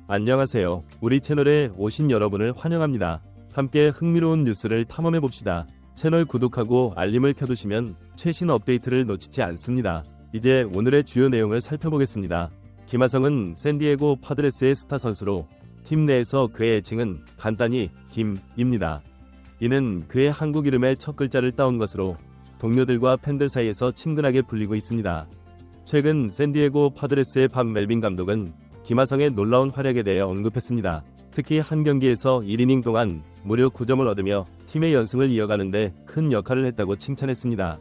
안녕하세요. 우리 채널에 오신 여러분을 환영합니다. 함께 흥미로운 뉴스를 탐험해봅시다. 채널 구독하고 알림을 켜두시면 최신 업데이트를 놓치지 않습니다. 이제 오늘의 주요 내용을 살펴보겠습니다. 김하성은 샌디에고 파드레스의 스타 선수로 팀 내에서 그의 애칭은 간단히 김입니다. 이는 그의 한국 이름의 첫 글자를 따온 것으로 동료들과 팬들 사이에서 친근하게 불리고 있습니다. 최근 샌디에고 파드레스의 밥 멜빈 감독은 김하성의 놀라운 활약에 대해 언급했습니다. 특히 한 경기에서 1이닝 동안 무려 9점을 얻으며 팀의 연승을 이어가는데 큰 역할을 했다고 칭찬했습니다.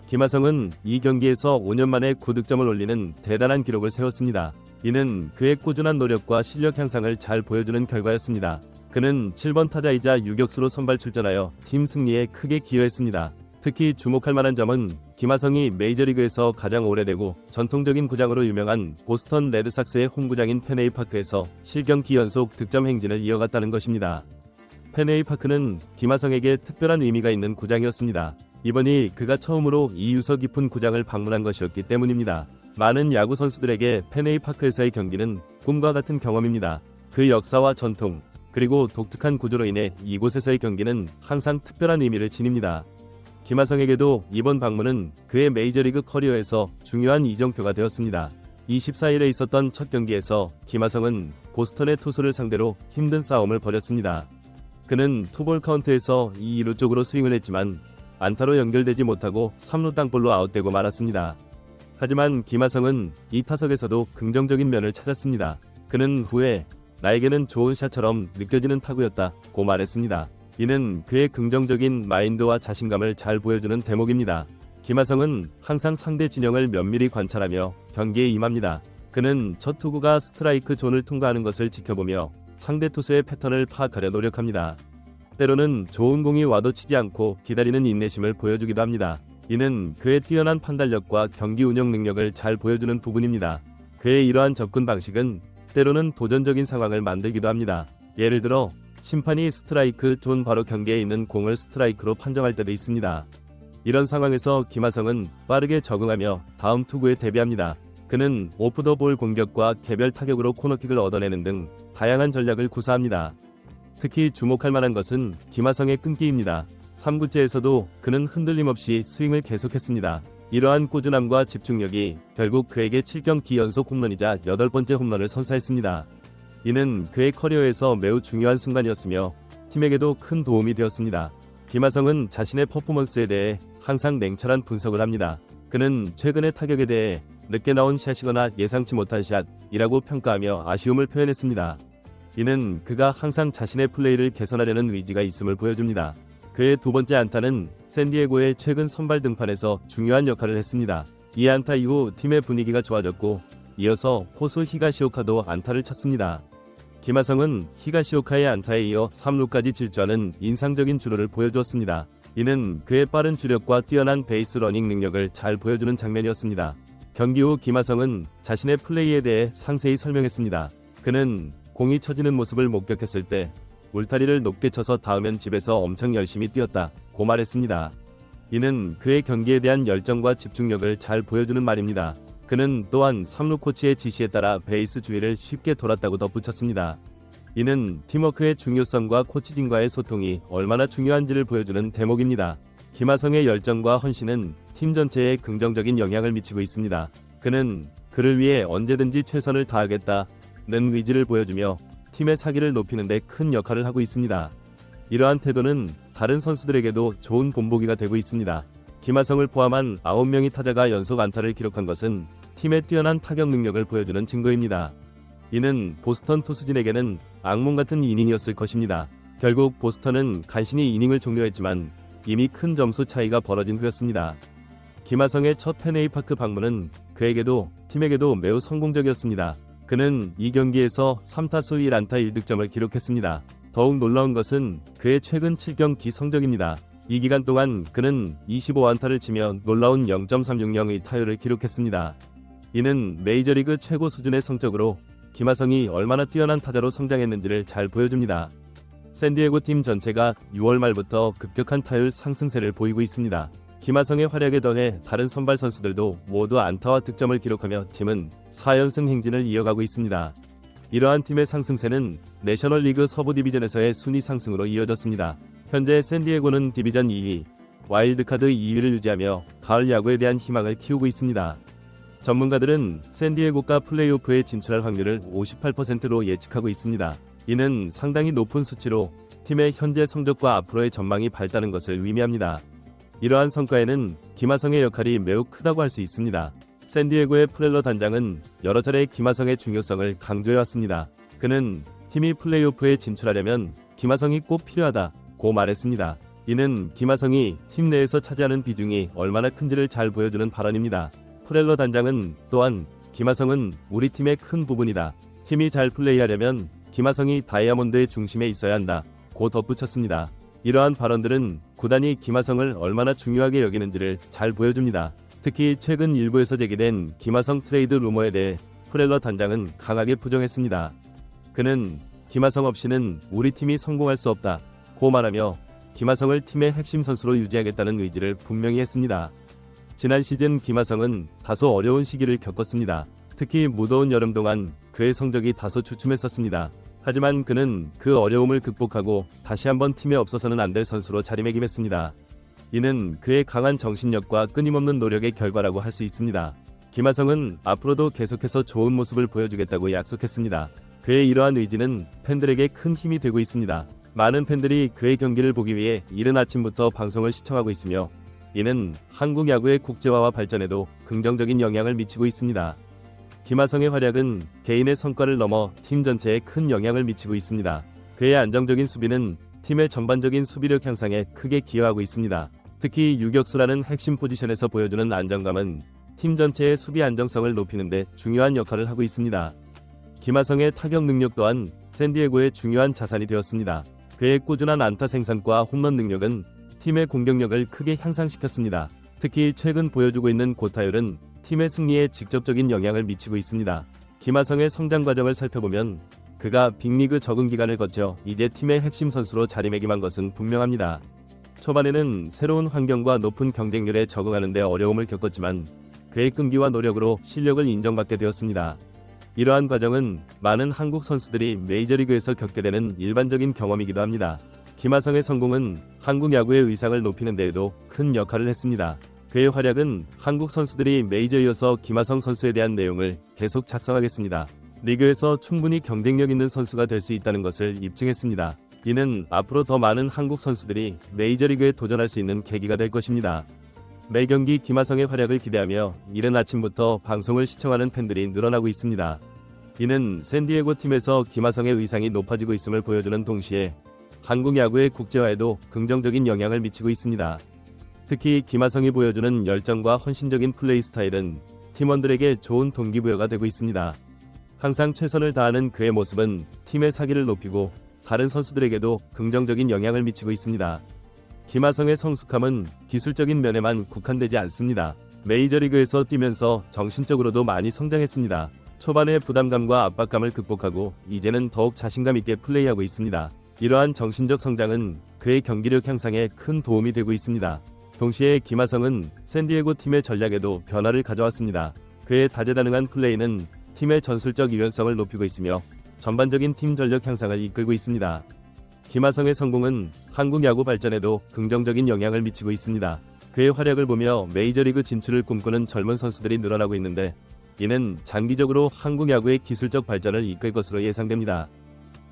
김하성은 이 경기에서 5년 만에 9득점을 올리는 대단한 기록을 세웠습니다. 이는 그의 꾸준한 노력과 실력 향상을 잘 보여주는 결과였습니다. 그는 7번 타자이자 유격수로 선발 출전하여 팀 승리에 크게 기여했습니다. 특히 주목할 만한 점은 김하성이 메이저리그에서 가장 오래되고 전통적인 구장으로 유명한 보스턴 레드삭스의 홈구장인 펜웨이 파크에서 7경기 연속 득점 행진을 이어갔다는 것입니다. 펜웨이 파크는 김하성에게 특별한 의미가 있는 구장이었습니다. 이번이 그가 처음으로 이 유서 깊은 구장을 방문한 것이었기 때문입니다. 많은 야구 선수들에게 펜웨이 파크에서의 경기는 꿈과 같은 경험입니다. 그 역사와 전통, 그리고 독특한 구조로 인해 이곳에서의 경기는 항상 특별한 의미를 지닙니다. 김하성에게도 이번 방문은 그의 메이저리그 커리어에서 중요한 이정표가 되었습니다. 24일에 있었던 첫 경기에서 김하성은 보스턴의 투수를 상대로 힘든 싸움을 벌였습니다. 그는 투볼 카운트에서 2루 쪽으로 스윙을 했지만 안타로 연결되지 못하고 3루 땅볼로 아웃되고 말았습니다. 하지만 김하성은 이 타석에서도 긍정적인 면을 찾았습니다. 그는 후에 나에게는 좋은 샷처럼 느껴지는 타구였다고 말했습니다. 이는 그의 긍정적인 마인드와 자신감을 잘 보여주는 대목입니다. 김하성은 항상 상대 진영을 면밀히 관찰하며 경기에 임합니다. 그는 첫 투구가 스트라이크 존을 통과하는 것을 지켜보며 상대 투수의 패턴을 파악하려 노력합니다. 때로는 좋은 공이 와도 치지 않고 기다리는 인내심을 보여주기도 합니다. 이는 그의 뛰어난 판단력과 경기 운영 능력을 잘 보여주는 부분입니다. 그의 이러한 접근 방식은 때로는 도전적인 상황을 만들기도 합니다. 예를 들어 심판이 스트라이크 존 바로 경계에 있는 공을 스트라이크로 판정할 때도 있습니다. 이런 상황에서 김하성은 빠르게 적응하며 다음 투구에 대비합니다. 그는 오프 더 볼 공격과 개별 타격으로 코너킥을 얻어내는 등 다양한 전략을 구사합니다. 특히 주목할 만한 것은 김하성의 끈기입니다. 3구째에서도 그는 흔들림 없이 스윙을 계속했습니다. 이러한 꾸준함과 집중력이 결국 그에게 7경기 연속 홈런이자 8번째 홈런을 선사했습니다. 이는 그의 커리어에서 매우 중요한 순간이었으며 팀에게도 큰 도움이 되었습니다. 김하성은 자신의 퍼포먼스에 대해 항상 냉철한 분석을 합니다. 그는 최근의 타격에 대해 늦게 나온 샷이거나 예상치 못한 샷이라고 평가하며 아쉬움을 표현했습니다. 이는 그가 항상 자신의 플레이를 개선하려는 의지가 있음을 보여줍니다. 그의 두 번째 안타는 샌디에고의 최근 선발 등판에서 중요한 역할을 했습니다. 이 안타 이후 팀의 분위기가 좋아졌고 이어서 포수 히가시오카도 안타를 쳤습니다. 김하성은 히가시오카의 안타에 이어 3루까지 질주하는 인상적인 주루를 보여주었습니다. 이는 그의 빠른 주력과 뛰어난 베이스 러닝 능력을 잘 보여주는 장면이었습니다. 경기 후 김하성은 자신의 플레이에 대해 상세히 설명했습니다. 그는 공이 쳐지는 모습을 목격했을 때 울타리를 높게 쳐서 닿으면 집에서 엄청 열심히 뛰었다고 말했습니다. 이는 그의 경기에 대한 열정과 집중력을 잘 보여주는 말입니다. 그는 또한 3루 코치의 지시에 따라 베이스 주위를 쉽게 돌았다고 덧붙였습니다. 이는 팀워크의 중요성과 코치진과의 소통이 얼마나 중요한지를 보여주는 대목입니다. 김하성의 열정과 헌신은 팀 전체에 긍정적인 영향을 미치고 있습니다. 그는 그를 위해 언제든지 최선을 다하겠다는 의지를 보여주며 팀의 사기를 높이는 데 큰 역할을 하고 있습니다. 이러한 태도는 다른 선수들에게도 좋은 본보기가 되고 있습니다. 김하성을 포함한 9명의 타자가 연속 안타를 기록한 것은 팀의 뛰어난 타격 능력을 보여주는 증거입니다. 이는 보스턴 투수진에게는 악몽 같은 이닝이었을 것입니다. 결국 보스턴은 간신히 이닝을 종료했지만 이미 큰 점수 차이가 벌어진 후였습니다. 김하성의 첫 펜웨이 파크 방문은 그에게도 팀에게도 매우 성공적이었습니다. 그는 이 경기에서 3타수 1안타 1득점을 기록했습니다. 더욱 놀라운 것은 그의 최근 7경기 성적입니다. 이 기간 동안 그는 25안타를 치며 놀라운 0.360의 타율을 기록했습니다. 이는 메이저리그 최고 수준의 성적으로 김하성이 얼마나 뛰어난 타자로 성장했는지를 잘 보여줍니다. 샌디에고 팀 전체가 6월 말부터 급격한 타율 상승세를 보이고 있습니다. 김하성의 활약에 더해 다른 선발 선수들도 모두 안타와 득점을 기록하며 팀은 4연승 행진을 이어가고 있습니다. 이러한 팀의 상승세는 내셔널리그 서부 디비전에서의 순위 상승으로 이어졌습니다. 현재 샌디에고는 디비전 2위, 와일드카드 2위를 유지하며 가을 야구에 대한 희망을 키우고 있습니다. 전문가들은 샌디에고가 플레이오프에 진출할 확률을 58%로 예측하고 있습니다. 이는 상당히 높은 수치로 팀의 현재 성적과 앞으로의 전망이 밝다는 것을 의미합니다. 이러한 성과에는 김하성의 역할이 매우 크다고 할 수 있습니다. 샌디에고의 프렐러 단장은 여러 차례 김하성의 중요성을 강조해왔습니다. 그는 팀이 플레이오프에 진출하려면 김하성이 꼭 필요하다고 말했습니다. 이는 김하성이 팀 내에서 차지하는 비중이 얼마나 큰지를 잘 보여주는 발언입니다. 프렐러 단장은 또한 김하성은 우리 팀의 큰 부분이다. 팀이 잘 플레이하려면 김하성이 다이아몬드의 중심에 있어야 한다고 덧붙였습니다. 이러한 발언들은 구단이 김하성을 얼마나 중요하게 여기는지를 잘 보여줍니다. 특히 최근 일부에서 제기된 김하성 트레이드 루머에 대해 프렐러 단장은 강하게 부정했습니다. 그는 김하성 없이는 우리 팀이 성공할 수 없다고 말하며 김하성을 팀의 핵심 선수로 유지하겠다는 의지를 분명히 했습니다. 지난 시즌 김하성은 다소 어려운 시기를 겪었습니다. 특히 무더운 여름 동안 그의 성적이 다소 주춤했었습니다. 하지만 그는 그 어려움을 극복하고 다시 한번 팀에 없어서는 안 될 선수로 자리매김했습니다. 이는 그의 강한 정신력과 끊임없는 노력의 결과라고 할 수 있습니다. 김하성은 앞으로도 계속해서 좋은 모습을 보여주겠다고 약속했습니다. 그의 이러한 의지는 팬들에게 큰 힘이 되고 있습니다. 많은 팬들이 그의 경기를 보기 위해 이른 아침부터 방송을 시청하고 있으며 이는 한국 야구의 국제화와 발전에도 긍정적인 영향을 미치고 있습니다. 김하성의 활약은 개인의 성과를 넘어 팀 전체에 큰 영향을 미치고 있습니다. 그의 안정적인 수비는 팀의 전반적인 수비력 향상에 크게 기여하고 있습니다. 특히 유격수라는 핵심 포지션에서 보여주는 안정감은 팀 전체의 수비 안정성을 높이는 데 중요한 역할을 하고 있습니다. 김하성의 타격 능력 또한 샌디에고의 중요한 자산이 되었습니다. 그의 꾸준한 안타 생산과 홈런 능력은 팀의 공격력을 크게 향상시켰습니다. 특히 최근 보여주고 있는 고타율은 팀의 승리에 직접적인 영향을 미치고 있습니다. 김하성의 성장 과정을 살펴보면 그가 빅리그 적응 기간을 거쳐 이제 팀의 핵심 선수로 자리매김한 것은 분명합니다. 초반에는 새로운 환경과 높은 경쟁률에 적응하는 데 어려움을 겪었지만 그의 끈기와 노력으로 실력을 인정받게 되었습니다. 이러한 과정은 많은 한국 선수들이 메이저리그에서 겪게 되는 일반적인 경험이기도 합니다. 김하성의 성공은 한국 야구의 의상을 높이는 데에도 큰 역할을 했습니다. 그의 활약은 한국 선수들이 메이저에 이어서 김하성 선수에 대한 내용을 계속 작성하겠습니다. 리그에서 충분히 경쟁력 있는 선수가 될 수 있다는 것을 입증했습니다. 이는 앞으로 더 많은 한국 선수들이 메이저리그에 도전할 수 있는 계기가 될 것입니다. 매 경기 김하성의 활약을 기대하며 이른 아침부터 방송을 시청하는 팬들이 늘어나고 있습니다. 이는 샌디에고 팀에서 김하성의 의상이 높아지고 있음을 보여주는 동시에 한국 야구의 국제화에도 긍정적인 영향을 미치고 있습니다. 특히 김하성이 보여주는 열정과 헌신적인 플레이 스타일은 팀원들에게 좋은 동기부여가 되고 있습니다. 항상 최선을 다하는 그의 모습은 팀의 사기를 높이고 다른 선수들에게도 긍정적인 영향을 미치고 있습니다. 김하성의 성숙함은 기술적인 면에만 국한되지 않습니다. 메이저리그에서 뛰면서 정신적으로도 많이 성장했습니다. 초반의 부담감과 압박감을 극복하고 이제는 더욱 자신감 있게 플레이하고 있습니다. 이러한 정신적 성장은 그의 경기력 향상에 큰 도움이 되고 있습니다. 동시에 김하성은 샌디에고 팀의 전략에도 변화를 가져왔습니다. 그의 다재다능한 플레이는 팀의 전술적 유연성을 높이고 있으며 전반적인 팀 전력 향상을 이끌고 있습니다. 김하성의 성공은 한국 야구 발전에도 긍정적인 영향을 미치고 있습니다. 그의 활약을 보며 메이저리그 진출을 꿈꾸는 젊은 선수들이 늘어나고 있는데 이는 장기적으로 한국 야구의 기술적 발전을 이끌 것으로 예상됩니다.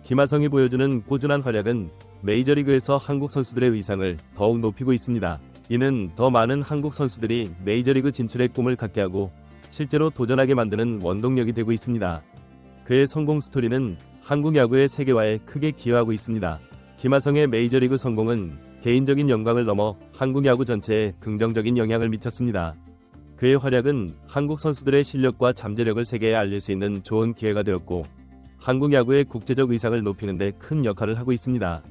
김하성이 보여주는 꾸준한 활약은 메이저리그에서 한국 선수들의 위상을 더욱 높이고 있습니다. 이는 더 많은 한국 선수들이 메이저리그 진출의 꿈을 갖게 하고 실제로 도전하게 만드는 원동력이 되고 있습니다. 그의 성공 스토리는 한국 야구의 세계화에 크게 기여하고 있습니다. 김하성의 메이저리그 성공은 개인적인 영광을 넘어 한국 야구 전체에 긍정적인 영향을 미쳤습니다. 그의 활약은 한국 선수들의 실력과 잠재력을 세계에 알릴 수 있는 좋은 기회가 되었고 한국 야구의 국제적 의상을 높이는 데 큰 역할을 하고 있습니다.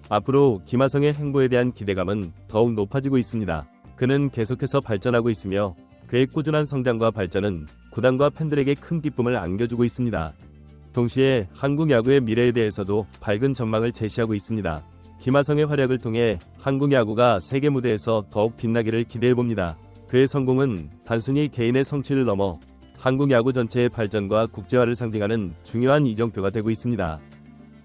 앞으로 김하성의 행보에 대한 기대감은 더욱 높아지고 있습니다. 그는 계속해서 발전하고 있으며 그의 꾸준한 성장과 발전은 구단과 팬들에게 큰 기쁨을 안겨주고 있습니다. 동시에 한국 야구의 미래에 대해서도 밝은 전망을 제시하고 있습니다. 김하성의 활약을 통해 한국 야구가 세계 무대에서 더욱 빛나기를 기대해봅니다. 그의 성공은 단순히 개인의 성취를 넘어 한국 야구 전체의 발전과 국제화를 상징하는 중요한 이정표가 되고 있습니다.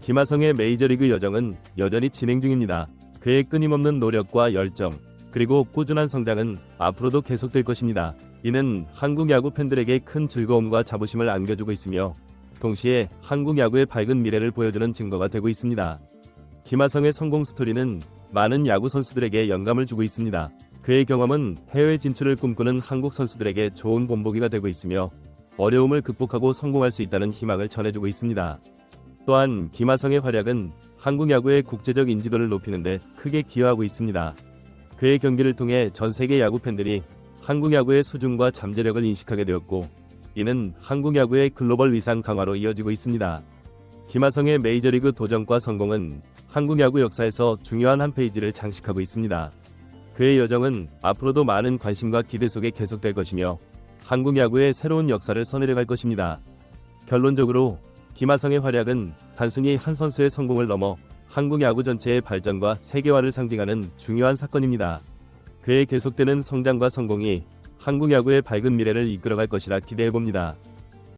김하성의 메이저리그 여정은 여전히 진행 중입니다. 그의 끊임없는 노력과 열정, 그리고 꾸준한 성장은 앞으로도 계속될 것입니다. 이는 한국 야구 팬들에게 큰 즐거움과 자부심을 안겨주고 있으며 동시에 한국 야구의 밝은 미래를 보여주는 증거가 되고 있습니다. 김하성의 성공 스토리는 많은 야구 선수들에게 영감을 주고 있습니다. 그의 경험은 해외 진출을 꿈꾸는 한국 선수들에게 좋은 본보기가 되고 있으며 어려움을 극복하고 성공할 수 있다는 희망을 전해주고 있습니다. 또한 김하성의 활약은 한국 야구의 국제적 인지도를 높이는 데 크게 기여하고 있습니다. 그의 경기를 통해 전 세계 야구 팬들이 한국 야구의 수준과 잠재력을 인식하게 되었고, 이는 한국 야구의 글로벌 위상 강화로 이어지고 있습니다. 김하성의 메이저리그 도전과 성공은 한국 야구 역사에서 중요한 한 페이지를 장식하고 있습니다. 그의 여정은 앞으로도 많은 관심과 기대 속에 계속될 것이며 한국 야구의 새로운 역사를 써내려갈 것입니다. 결론적으로 김하성의 활약은 단순히 한 선수의 성공을 넘어 한국 야구 전체의 발전과 세계화를 상징하는 중요한 사건입니다. 그의 계속되는 성장과 성공이 한국 야구의 밝은 미래를 이끌어갈 것이라 기대해봅니다.